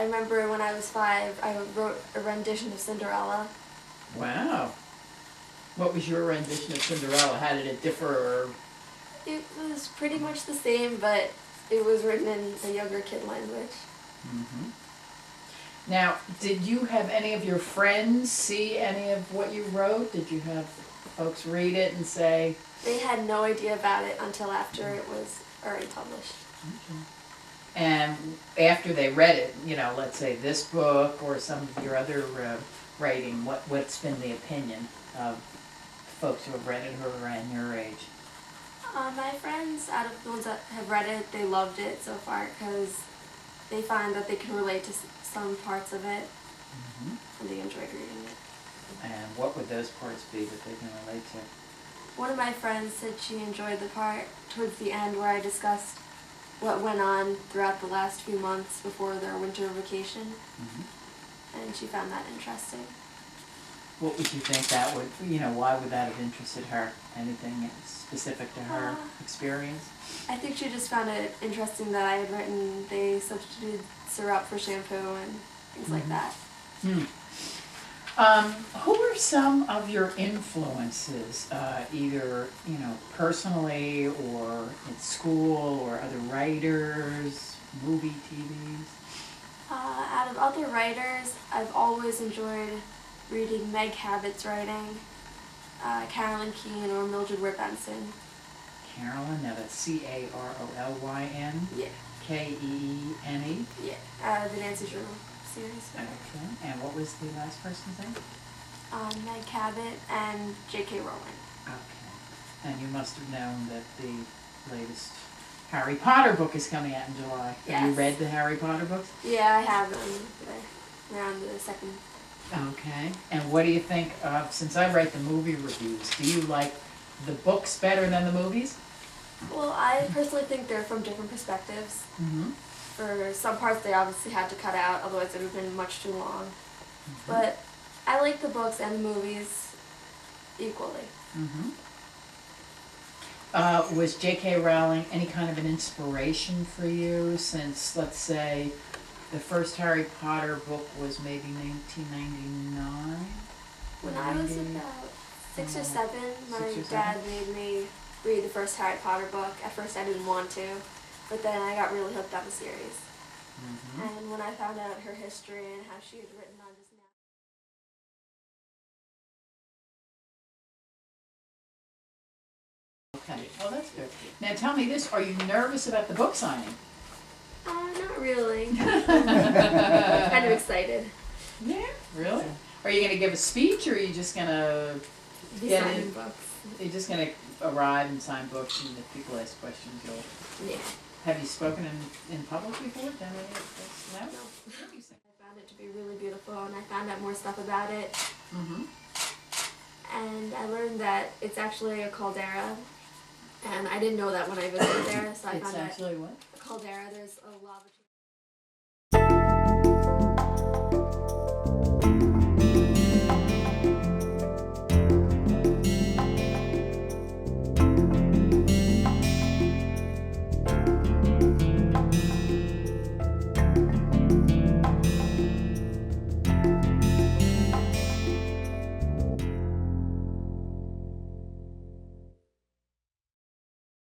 I remember when I was 5, I wrote a rendition of Cinderella. Wow. What was your rendition of Cinderella? How did it differ? It was pretty much the same, but it was written in a younger kid language. Mm-hmm. Now, did you have any of your friends see any of what you wrote? Did you have folks read it and say? They had no idea about it until after it was already published. Okay. And after they read it, you know, let's say this book or some of your other writing, what's been the opinion of folks who have read it who are around your age? My friends, out of the ones that have read it, they loved it so far because they find that they can relate to some parts of it, and they enjoyed reading it. And what would those parts be that they can relate to? One of my friends said she enjoyed the part towards the end where I discussed what went on throughout the last few months before their winter vacation, and she found that interesting. What would you think that would, why would that have interested her? Anything specific to her experience? I think she just found it interesting that I had written they substituted syrup for shampoo and things like that. Who are some of your influences, either, personally or in school or other writers, movie, TVs? Out of other writers, I've always enjoyed reading Meg Cabot's writing, Carolyn Keene or Mildred Whip Benson. Carolyn, now that's Carolyn? Yeah. Keene? Yeah, the Nancy Drew series. Okay, and what was the last person's name? Meg Cabot and J.K. Rowling. Okay, and you must have known that the latest Harry Potter book is coming out in July. Yes. Have you read the Harry Potter books? Yeah, I have them. They're on the second. Okay, and what do you think of, since I write the movie reviews, do you like the books better than the movies? Well, I personally think they're from different perspectives. For some parts they obviously had to cut out, otherwise it would have been much too long. But I like the books and the movies equally. Was J.K. Rowling any kind of an inspiration for you since, let's say, the first Harry Potter book was maybe 1999? When I was about 6 or 7, my dad made me read the first Harry Potter book. At first I didn't want to, but then I got really hooked on the series. And when I found out her history and how she had written on just now. Okay, well that's good. Now tell me this, are you nervous about the book signing? Not really. Kind of excited. Yeah, really? Are you going to give a speech or are you just going to get in books? You're just going to arrive and sign books and if people ask questions you'll... Yeah. Have you spoken in public before? Done any of this? No? I found it to be really beautiful and I found out more stuff about it. And I learned that it's actually a caldera. And I didn't know that when I visited there, so I found out. It's actually what? A caldera. There's a lava.